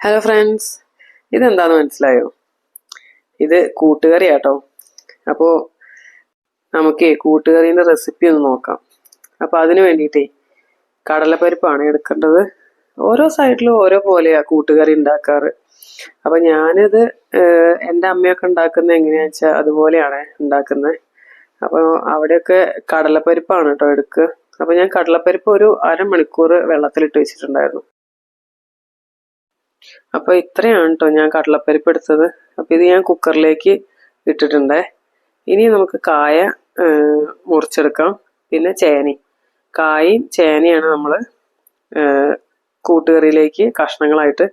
Hello friends, ഇതെന്താന്ന് മനസ്സിലായോ? ഇത് കൂട്ടുകറിയാട്ടോ. അപ്പോൾ നമുക്ക് കൂട്ടുകറീൻ്റെ റെസിപ്പി ഒന്ന് നോക്കാം. അപ്പോൾ അതിന് വേണ്ടിയിട്ടേ കടലപ്പരിപ്പാണ് എടുക്കേണ്ടത്. ഓരോ സൈഡിലും ഓരോ പോലെയാണ് കൂട്ടുകറി ഉണ്ടാക്കാറ്. അപ്പോൾ ഞാനിത് എൻ്റെ അമ്മയൊക്കെ ഉണ്ടാക്കുന്നത് എങ്ങനെയാണെന്ന് വെച്ചാൽ അതുപോലെയാണ് ഉണ്ടാക്കുന്നത്. അപ്പോൾ അവിടെയൊക്കെ കടലപ്പരിപ്പാണ് കേട്ടോ എടുക്കുക. അപ്പോൾ ഞാൻ കടലപ്പരിപ്പ് ഒരു അരമണിക്കൂർ വെള്ളത്തിലിട്ട് വെച്ചിട്ടുണ്ടായിരുന്നു. അപ്പോൾ ഇത്രയാണ് കേട്ടോ ഞാൻ കടലപ്പരിപ്പ് എടുത്തത്. അപ്പോൾ ഇത് ഞാൻ കുക്കറിലേക്ക് ഇട്ടിട്ടുണ്ട്. ഇനി നമുക്ക് കായ മുറിച്ചെടുക്കാം. പിന്നെ കായും ചേനയാണ് നമ്മൾ കൂട്ടുകറിയിലേക്ക് കഷ്ണങ്ങളായിട്ട്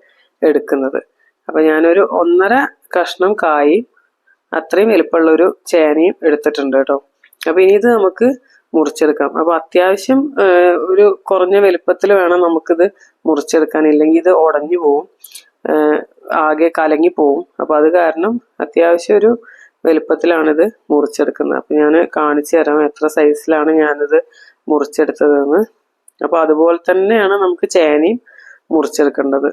എടുക്കുന്നത്. അപ്പോൾ ഞാനൊരു 1.5 കഷ്ണം കായും അത്രയും വലുപ്പമുള്ളൊരു ചേനയും എടുത്തിട്ടുണ്ട് കേട്ടോ. അപ്പോൾ ഇനി ഇത് നമുക്ക് മുറിച്ചെടുക്കാം. അപ്പോൾ അത്യാവശ്യം ഒരു കുറഞ്ഞ വലുപ്പത്തിൽ വേണം നമുക്കിത് മുറിച്ചെടുക്കാൻ, ഇല്ലെങ്കിൽ ഇത് ഉടഞ്ഞു പോവും, ആകെ കലങ്ങി പോവും. അപ്പോൾ അത് കാരണം അത്യാവശ്യം ഒരു വലുപ്പത്തിലാണിത് മുറിച്ചെടുക്കുന്നത്. അപ്പോൾ ഞാൻ കാണിച്ചു തരാം എത്ര സൈസിലാണ് ഞാനിത് മുറിച്ചെടുത്തതെന്ന്. അപ്പോൾ അതുപോലെ തന്നെയാണ് നമുക്ക് ചേനയും മുറിച്ചെടുക്കേണ്ടത്.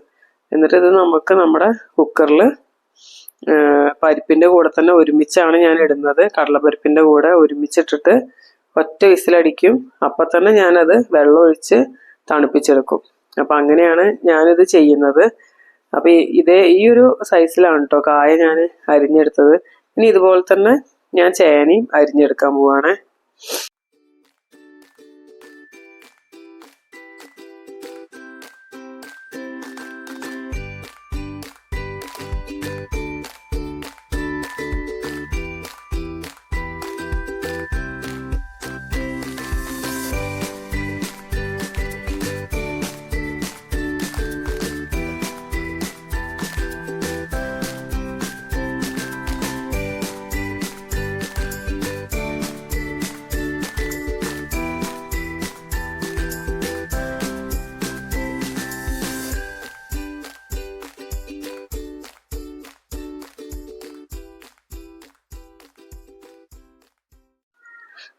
എന്നിട്ട് ഇത് നമുക്ക് നമ്മുടെ കുക്കറിൽ പരിപ്പിൻ്റെ കൂടെ തന്നെ ഒരുമിച്ചാണ് ഞാൻ ഇടുന്നത്. കടലപ്പരിപ്പിൻ്റെ കൂടെ ഒരുമിച്ചിട്ടിട്ട് ഒറ്റ വിസിലടിക്കും. അപ്പം തന്നെ ഞാനത് വെള്ളമൊഴിച്ച് തണുപ്പിച്ചെടുക്കും. അപ്പം അങ്ങനെയാണ് ഞാനിത് ചെയ്യുന്നത്. അപ്പം ഈ ഒരു സൈസിലാണ് കേട്ടോ കായ ഞാൻ അരിഞ്ഞെടുത്തത്. ഇനി ഇതുപോലെ തന്നെ ഞാൻ ചേനയും അരിഞ്ഞെടുക്കാൻ പോവാണ്.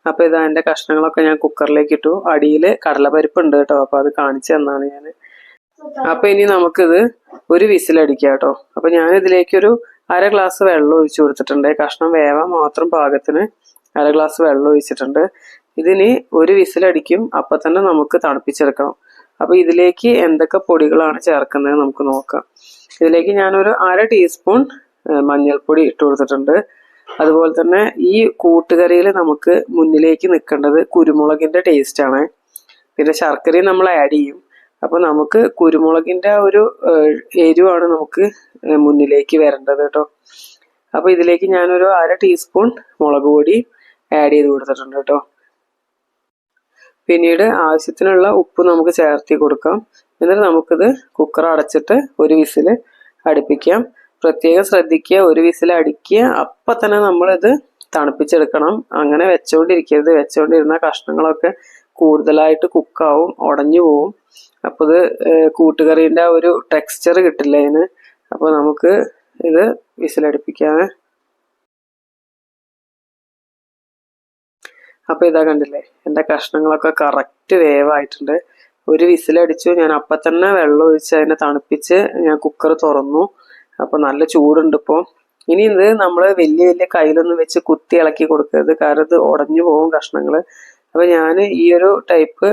അപ്പോൾ ഇതാ എൻ്റെ കഷ്ണങ്ങളൊക്കെ ഞാൻ കുക്കറിലേക്ക് ഇട്ടു. അടിയിൽ കടലപ്പരിപ്പ് ഉണ്ട് കേട്ടോ. അപ്പോൾ അത് കാണിച്ചു തന്നാണ് ഞാൻ. അപ്പോൾ ഇനി നമുക്കിത് ഒരു വിസിലടിക്കാം കേട്ടോ. അപ്പോൾ ഞാനിതിലേക്കൊരു 1/2 ഗ്ലാസ് വെള്ളം ഒഴിച്ചു കൊടുത്തിട്ടുണ്ട്. കഷ്ണം വേവാൻ മാത്രം പാകത്തിന് 1/2 ഗ്ലാസ് വെള്ളം ഒഴിച്ചിട്ടുണ്ട്. ഇതിന് ഒരു വിസിലടിക്കും. അപ്പം തന്നെ നമുക്ക് തണുപ്പിച്ചെടുക്കണം. അപ്പോൾ ഇതിലേക്ക് എന്തൊക്കെ പൊടികളാണ് ചേർക്കുന്നത് നമുക്ക് നോക്കാം. ഇതിലേക്ക് ഞാനൊരു 1/2 ടീസ്പൂൺ മഞ്ഞൾപ്പൊടി ഇട്ട് കൊടുത്തിട്ടുണ്ട്. അതുപോലെ തന്നെ ഈ കൂട്ടുകറിയിൽ നമുക്ക് മുന്നിലേക്ക് നിൽക്കേണ്ടത് കുരുമുളകിൻ്റെ ടേസ്റ്റാണ്. പിന്നെ ശർക്കരയും നമ്മൾ ആഡ് ചെയ്യും. അപ്പോൾ നമുക്ക് കുരുമുളകിൻ്റെ ഒരു എരിവാണ് നമുക്ക് മുന്നിലേക്ക് വരേണ്ടത് കേട്ടോ. അപ്പോൾ ഇതിലേക്ക് ഞാനൊരു 1/2 ടീസ്പൂൺ മുളക് പൊടി ആഡ് ചെയ്ത് കൊടുത്തിട്ടുണ്ട് കേട്ടോ. പിന്നീട് ആവശ്യത്തിനുള്ള ഉപ്പ് നമുക്ക് ചേർത്തി കൊടുക്കാം. എന്നിട്ട് നമുക്കിത് കുക്കർ അടച്ചിട്ട് ഒരു വിസിൽ അടുപ്പിക്കാം. പ്രത്യേകം ശ്രദ്ധിക്കുക, ഒരു വിസിൽ അടിക്കുക, അപ്പം തന്നെ നമ്മളിത് തണുപ്പിച്ചെടുക്കണം. അങ്ങനെ വെച്ചുകൊണ്ടിരിക്കരുത്. വെച്ചുകൊണ്ടിരുന്ന കഷ്ണങ്ങളൊക്കെ കൂടുതലായിട്ട് കുക്കാവും, ഉടഞ്ഞു പോവും. അപ്പോൾ ഇത് കൂട്ടുകറീൻ്റെ ഒരു ടെക്സ്ചർ കിട്ടില്ല അതിന്. അപ്പോൾ നമുക്ക് ഇത് വിസിലടുപ്പിക്കാം. അപ്പോൾ ഇതാ കണ്ടില്ലേ, എൻ്റെ കഷ്ണങ്ങളൊക്കെ കറക്റ്റ് വേവായിട്ടുണ്ട്. ഒരു വിസിലടിച്ചു. ഞാൻ അപ്പം തന്നെ വെള്ളം ഒഴിച്ച് അതിനെ തണുപ്പിച്ച് ഞാൻ കുക്കർ തുറന്നു. അപ്പോൾ നല്ല ചൂടുണ്ട് ഇപ്പോൾ. ഇനി ഇത് നമ്മൾ വലിയ കയ്യിലൊന്നും വെച്ച് കുത്തി ഇളക്കി കൊടുക്കരുത്, കാരണം ഇത് ഉടഞ്ഞു പോകും കഷ്ണങ്ങൾ. അപ്പോൾ ഞാൻ ഈ ഒരു ടൈപ്പ്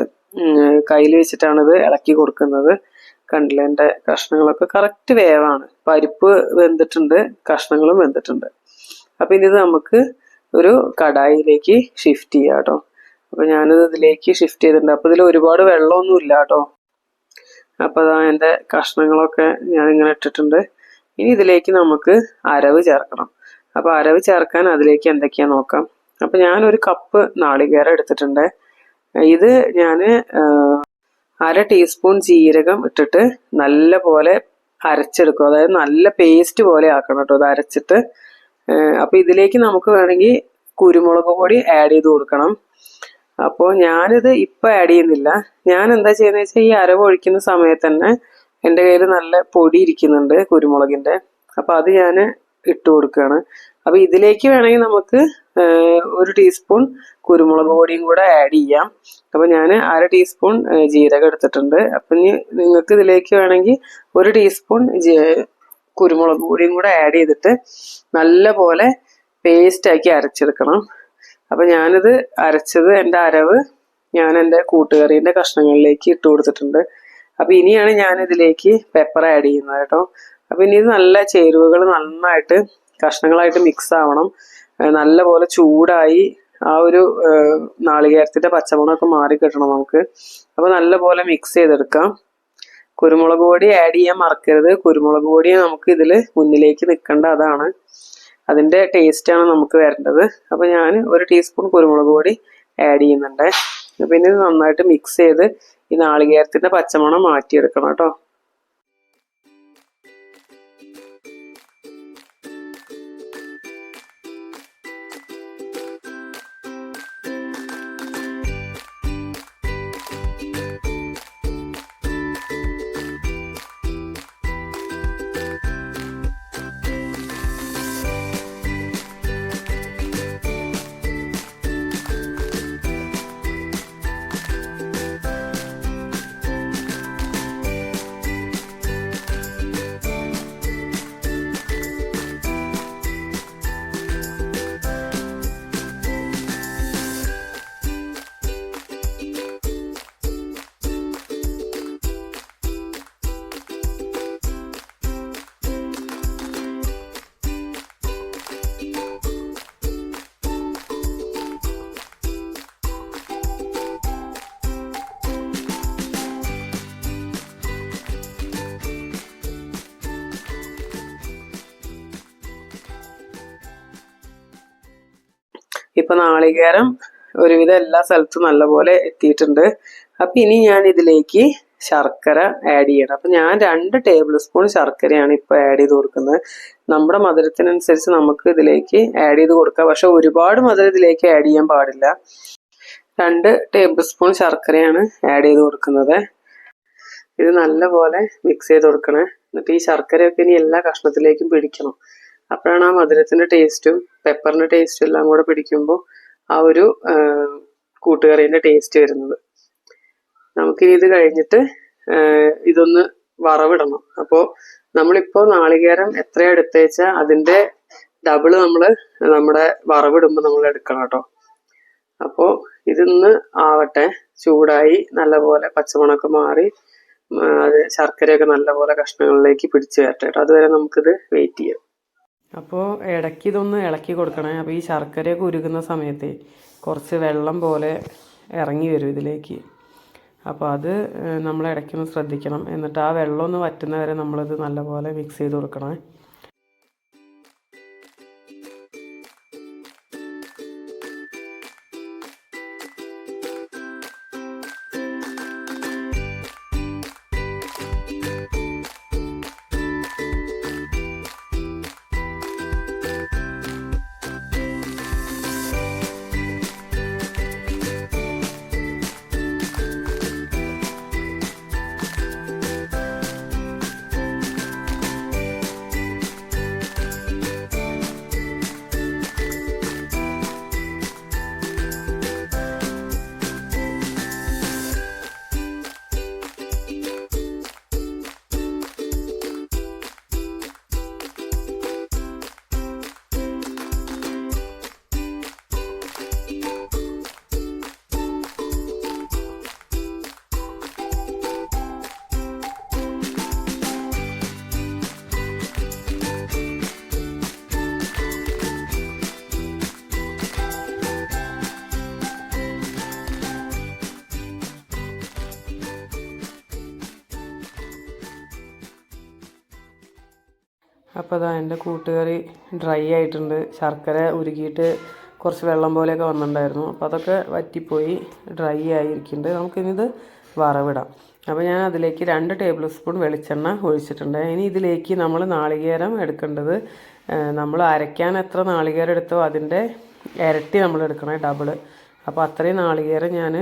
കയ്യിൽ വെച്ചിട്ടാണിത് ഇളക്കി കൊടുക്കുന്നത്. കണ്ടില്ലേ, എൻ്റെ കഷ്ണങ്ങളൊക്കെ കറക്റ്റ് വേവാണ്. പരിപ്പ് വെന്തിട്ടുണ്ട്, കഷ്ണങ്ങളും വെന്തിട്ടുണ്ട്. അപ്പോൾ ഇനി ഇത് നമുക്ക് ഒരു കടായിലേക്ക് ഷിഫ്റ്റ് ചെയ്യാം കേട്ടോ. അപ്പോൾ ഞാനിത് ഇതിലേക്ക് ഷിഫ്റ്റ് ചെയ്തിട്ടുണ്ട്. അപ്പോൾ ഇതിൽ ഒരുപാട് വെള്ളമൊന്നും ഇല്ല കേട്ടോ. അപ്പോൾ അതാ എൻ്റെ കഷ്ണങ്ങളൊക്കെ ഞാനിങ്ങനെ ഇട്ടിട്ടുണ്ട്. ഇനി ഇതിലേക്ക് നമുക്ക് അരവ് ചേർക്കണം. അപ്പോൾ അരവ് ചേർക്കാൻ അതിലേക്ക് എന്തൊക്കെയാണെന്ന് നോക്കാം. അപ്പോൾ ഞാനൊരു കപ്പ് നാളികേരം എടുത്തിട്ടുണ്ട്. ഇത് ഞാൻ 1/2 ടീസ്പൂൺ ജീരകം ഇട്ടിട്ട് നല്ല പോലെ അരച്ചെടുക്കും. അതായത് നല്ല പേസ്റ്റ് പോലെ ആക്കണം കേട്ടോ ഇത് അരച്ചിട്ട്. അപ്പോൾ ഇതിലേക്ക് നമുക്ക് വേണമെങ്കിൽ കുരുമുളക് പൊടി ആഡ് ചെയ്ത് കൊടുക്കണം. അപ്പോൾ ഞാനിത് ഇപ്പം ആഡ് ചെയ്യുന്നില്ല. ഞാൻ എന്താ ചെയ്യുന്നത് വെച്ചാൽ ഈ അരവ് ഒഴിക്കുന്ന സമയത്ത് തന്നെ എൻ്റെ കയ്യിൽ നല്ല പൊടി ഇരിക്കുന്നുണ്ട് കുരുമുളകിൻ്റെ. അപ്പോൾ അത് ഞാൻ ഇട്ട് കൊടുക്കുകയാണ്. അപ്പോൾ ഇതിലേക്ക് വേണമെങ്കിൽ നമുക്ക് 1 ടീസ്പൂൺ കുരുമുളക് പൊടിയും കൂടെ ആഡ് ചെയ്യാം. അപ്പോൾ ഞാൻ 1/2 ടീസ്പൂൺ ജീരകം എടുത്തിട്ടുണ്ട്. അപ്പം ഇനി നിങ്ങൾക്ക് ഇതിലേക്ക് വേണമെങ്കിൽ 1 ടീസ്പൂൺ കുരുമുളക് പൊടിയും കൂടെ ആഡ് ചെയ്തിട്ട് നല്ല പോലെ പേസ്റ്റാക്കി അരച്ചെടുക്കണം. അപ്പം ഞാനിത് അരച്ചത് എൻ്റെ അരവ് ഞാൻ എൻ്റെ കൂട്ടുകറീൻ്റെ കഷ്ണങ്ങളിലേക്ക് ഇട്ട് കൊടുത്തിട്ടുണ്ട്. അപ്പം ഇനിയാണ് ഞാനിതിലേക്ക് പെപ്പർ ആഡ് ചെയ്യുന്നത് കേട്ടോ. അപ്പം ഇനി ഇത് നല്ല ചേരുവകൾ നന്നായിട്ട് കഷ്ണങ്ങളായിട്ട് മിക്സ് ആവണം. നല്ലപോലെ ചൂടായി ആ ഒരു നാളികേരത്തിൻ്റെ പച്ചമണമൊക്കെ മാറി കിട്ടണം നമുക്ക്. അപ്പോൾ നല്ലപോലെ മിക്സ് ചെയ്തെടുക്കാം. കുരുമുളക് പൊടി ആഡ് ചെയ്യാൻ മറക്കരുത്. കുരുമുളക് പൊടി നമുക്ക് ഇതിൽ മുന്നിലേക്ക് നിൽക്കേണ്ട, അതാണ് അതിൻ്റെ ടേസ്റ്റാണ് നമുക്ക് വരേണ്ടത്. അപ്പോൾ ഞാൻ 1 ടീസ്പൂൺ കുരുമുളക് പൊടി ആഡ് ചെയ്യുന്നുണ്ട്. പിന്നെ ഇത് നന്നായിട്ട് മിക്സ് ചെയ്ത് ഈ നാളികേരത്തിൻ്റെ പച്ചമണം മാറ്റിയെടുക്കണം കേട്ടോ. ഇപ്പൊ നാളികേരം ഒരുവിധം എല്ലാ സ്ഥലത്തും നല്ലപോലെ എത്തിയിട്ടുണ്ട്. അപ്പൊ ഇനി ഞാൻ ഇതിലേക്ക് ശർക്കര ആഡ് ചെയ്യണം. അപ്പൊ ഞാൻ 2 ടേബിൾ സ്പൂൺ ശർക്കരയാണ് ഇപ്പൊ ആഡ് ചെയ്ത് കൊടുക്കുന്നത്. നമ്മുടെ മധുരത്തിനനുസരിച്ച് നമുക്ക് ഇതിലേക്ക് ആഡ് ചെയ്ത് കൊടുക്കാം. പക്ഷെ ഒരുപാട് മധുരം ഇതിലേക്ക് ആഡ് ചെയ്യാൻ പാടില്ല. 2 ടേബിൾ സ്പൂൺ ശർക്കരയാണ് ആഡ് ചെയ്ത് കൊടുക്കുന്നത്. ഇത് നല്ലപോലെ മിക്സ് ചെയ്ത് കൊടുക്കണേ. എന്നിട്ട് ഈ ശർക്കരയൊക്കെ ഇനി എല്ലാ കഷ്ണത്തിലേക്കും പിടിക്കണം. അപ്പോഴാണ് ആ മധുരത്തിന്റെ ടേസ്റ്റും പെപ്പറിന്റെ ടേസ്റ്റും എല്ലാം കൂടെ പിടിക്കുമ്പോൾ ആ ഒരു കൂട്ടുകറീൻ്റെ ടേസ്റ്റ് വരുന്നത്. നമുക്കിനി ഇത് കഴിഞ്ഞിട്ട് ഇതൊന്ന് വറവിടണം. അപ്പോൾ നമ്മളിപ്പോൾ നാളികേരം എത്ര എടുത്തേച്ചാൽ അതിൻ്റെ ഡബിള് നമ്മൾ നമ്മുടെ വറവിടുമ്പോൾ നമ്മൾ എടുക്കണം കേട്ടോ. അപ്പോൾ ഇതൊന്ന് ആവട്ടെ, ചൂടായി നല്ലപോലെ പച്ചമണമൊക്കെ മാറി അത് ശർക്കരയൊക്കെ നല്ലപോലെ കഷ്ണങ്ങളിലേക്ക് പിടിച്ചു വരട്ടെ കേട്ടോ. അതുവരെ നമുക്കിത് വെയിറ്റ് ചെയ്യാം. അപ്പോൾ ഇടയ്ക്ക് ഇതൊന്ന് ഇളക്കി കൊടുക്കണേ. അപ്പോൾ ഈ ശർക്കരയൊക്കെ ഉരുകുന്ന സമയത്ത് കുറച്ച് വെള്ളം പോലെ ഇറങ്ങി വരും ഇതിലേക്ക്. അപ്പോൾ അത് നമ്മൾ ഇടയ്ക്കൊന്ന് ശ്രദ്ധിക്കണം. എന്നിട്ട് ആ വെള്ളം ഒന്ന് വറ്റുന്നവരെ നമ്മളിത് നല്ലപോലെ മിക്സ് ചെയ്ത് കൊടുക്കണം. അപ്പോൾ അതാ എൻ്റെ കൂട്ടുകറി ഡ്രൈ ആയിട്ടുണ്ട്. ശർക്കര ഉരുകിയിട്ട് കുറച്ച് വെള്ളം പോലെയൊക്കെ വന്നിട്ടുണ്ടായിരുന്നു. അപ്പോൾ അതൊക്കെ വറ്റിപ്പോയി ഡ്രൈ ആയിരിക്കുന്നുണ്ട്. നമുക്കിനിത് വറവിടാം. അപ്പോൾ ഞാൻ അതിലേക്ക് 2 ടേബിൾ സ്പൂൺ വെളിച്ചെണ്ണ ഒഴിച്ചിട്ടുണ്ട്. ഇനി ഇതിലേക്ക് നമ്മൾ നാളികേരം എടുക്കേണ്ടത് നമ്മൾ അരയ്ക്കാൻ എത്ര നാളികേരം എടുത്തോ അതിൻ്റെ ഇരട്ടി നമ്മൾ എടുക്കണേ, ഡബിള്. അപ്പോൾ അത്രയും നാളികേരം ഞാൻ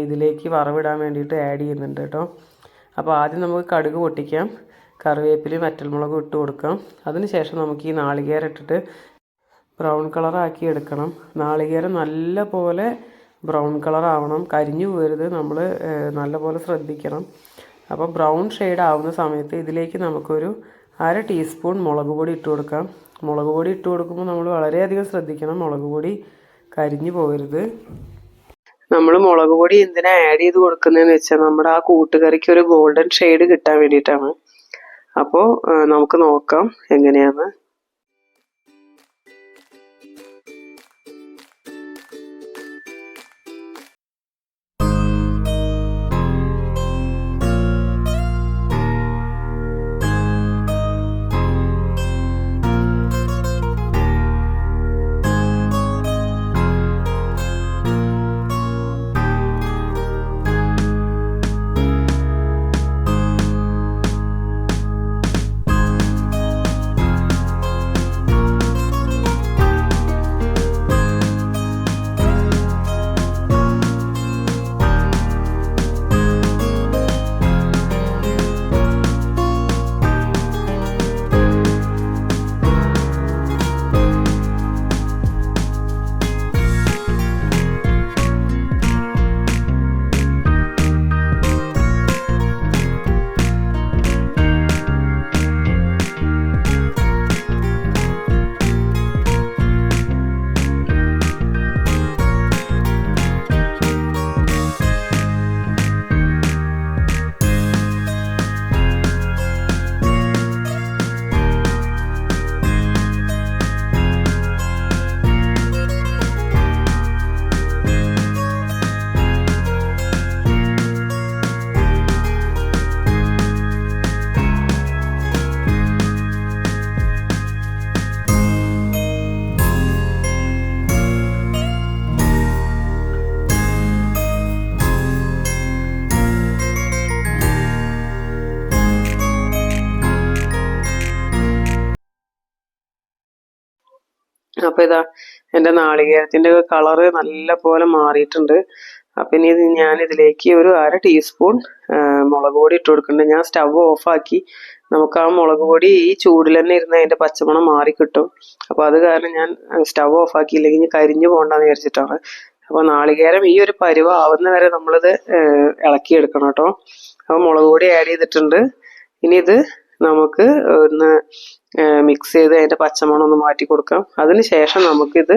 ഇതിലേക്ക് വറവിടാൻ വേണ്ടിയിട്ട് ആഡ് ചെയ്യുന്നുണ്ട് കേട്ടോ. അപ്പോൾ ആദ്യം നമുക്ക് കടുക് പൊട്ടിക്കാം. കറിവേപ്പിലയും വറ്റൽമുളകും ഇട്ട് കൊടുക്കാം. അതിനുശേഷം നമുക്ക് ഈ നാളികേരം ഇട്ടിട്ട് ബ്രൗൺ കളറാക്കി എടുക്കണം. നാളികേരം നല്ല പോലെ ബ്രൗൺ കളറാവണം, കരിഞ്ഞു പോകരുത്. നമ്മൾ നല്ലപോലെ ശ്രദ്ധിക്കണം. അപ്പോൾ ബ്രൗൺ ഷെയ്ഡ് ആവുന്ന സമയത്ത് ഇതിലേക്ക് നമുക്കൊരു 1/2 ടീസ്പൂൺ മുളക് പൊടി ഇട്ട് കൊടുക്കാം. മുളക് പൊടി ഇട്ട് കൊടുക്കുമ്പോൾ നമ്മൾ വളരെയധികം ശ്രദ്ധിക്കണം, മുളക് പൊടി കരിഞ്ഞു പോകരുത്. നമ്മൾ മുളക് പൊടി എന്തിനാണ് ആഡ് ചെയ്ത് കൊടുക്കുന്നതെന്ന് വെച്ചാൽ നമ്മുടെ ആ കൂട്ടുകറിക്ക് ഒരു ഗോൾഡൻ ഷെയ്ഡ് കിട്ടാൻ വേണ്ടിയിട്ടാണ്. അപ്പോൾ നമുക്ക് നോക്കാം എങ്ങനെയാന്ന്. അപ്പോൾ ഇതാ എൻ്റെ നാളികേരത്തിൻ്റെ കളറ് നല്ല പോലെ മാറിയിട്ടുണ്ട്. അപ്പം ഇനി ഞാനിതിലേക്ക് ഒരു 1/2 ടീസ്പൂൺ മുളക് പൊടി ഇട്ട് കൊടുക്കുന്നുണ്ട്. ഞാൻ സ്റ്റവ് ഓഫാക്കി. നമുക്ക് ആ മുളക് പൊടി ഈ ചൂടിൽ തന്നെ ഇരുന്ന് അതിൻ്റെ പച്ചമണം മാറി കിട്ടും. അപ്പോൾ അത് കാരണം ഞാൻ സ്റ്റവ് ഓഫാക്കിയില്ലെങ്കിൽ ഇനി കരിഞ്ഞു പോകണ്ടെന്ന് വിചാരിച്ചിട്ടാണ്. അപ്പോൾ നാളികേരം ഈ ഒരു പരുവം ആവുന്ന വരെ നമ്മളിത് ഇളക്കിയെടുക്കണം കേട്ടോ. അപ്പോൾ മുളക് പൊടി ആഡ് ചെയ്തിട്ടുണ്ട്. ഇനി ഇത് നമുക്ക് ഒന്ന് മിക്സ് ചെയ്ത് അതിൻ്റെ പച്ചമണം ഒന്ന് മാറ്റി കൊടുക്കാം. അതിന് ശേഷം നമുക്കിത്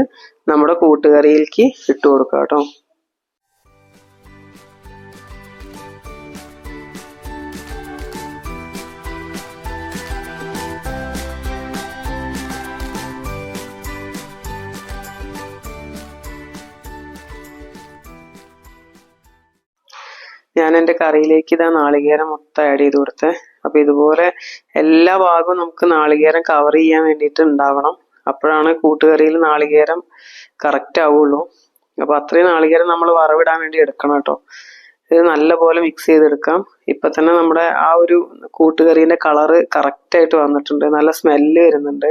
നമ്മുടെ കൂട്ടുകറിയിലേക്ക് ഇട്ട് കൊടുക്കാം കേട്ടോ. ഞാൻ എൻ്റെ കറിയിലേക്ക് ഇതാ നാളികേരം മൊത്തം ആഡ് ചെയ്ത് കൊടുത്തേ. അപ്പോൾ ഇതുപോലെ എല്ലാ ഭാഗവും നമുക്ക് നാളികേരം കവർ ചെയ്യാൻ വേണ്ടിയിട്ട് ഉണ്ടാവണം. അപ്പോഴാണ് കൂട്ടുകറിയിൽ നാളികേരം കറക്റ്റ് ആവുള്ളൂ. അപ്പോൾ അത്രയും നാളികേരം നമ്മൾ വറവിടാൻ വേണ്ടി എടുക്കണം കേട്ടോ. ഇത് നല്ലപോലെ മിക്സ് ചെയ്തെടുക്കാം. ഇപ്പം തന്നെ നമ്മുടെ ആ ഒരു കൂട്ടുകറീൻ്റെ കളറ് കറക്റ്റായിട്ട് വന്നിട്ടുണ്ട്. നല്ല സ്മെല്ല് വരുന്നുണ്ട്.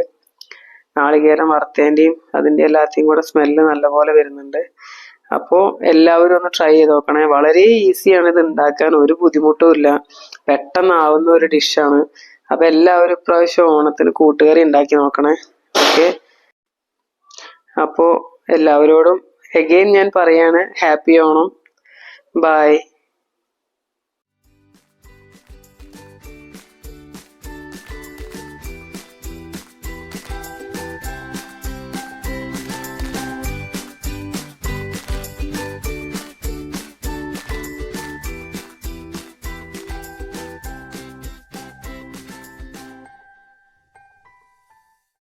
നാളികേരം വറുത്തതിൻ്റെയും അതിൻ്റെ എല്ലാத்தைയും കൂടെ സ്മെല്ല് നല്ലപോലെ വരുന്നുണ്ട്. അപ്പോൾ എല്ലാവരും ഒന്ന് ട്രൈ ചെയ്ത് നോക്കണേ. വളരെ ഈസിയാണ് ഇത് ഉണ്ടാക്കാൻ, ഒരു ബുദ്ധിമുട്ടും ഇല്ല. പെട്ടെന്നാവുന്ന ഒരു ഡിഷാണ്. അപ്പോൾ എല്ലാവരും ഇപ്രാവശ്യം ഓണത്തിന് കൂട്ടുകറി ഉണ്ടാക്കി നോക്കണേ. ഓക്കെ, അപ്പോൾ എല്ലാവരോടും എഗെയിൻ ഞാൻ പറയാണ് ഹാപ്പി ഓണം. ബൈ.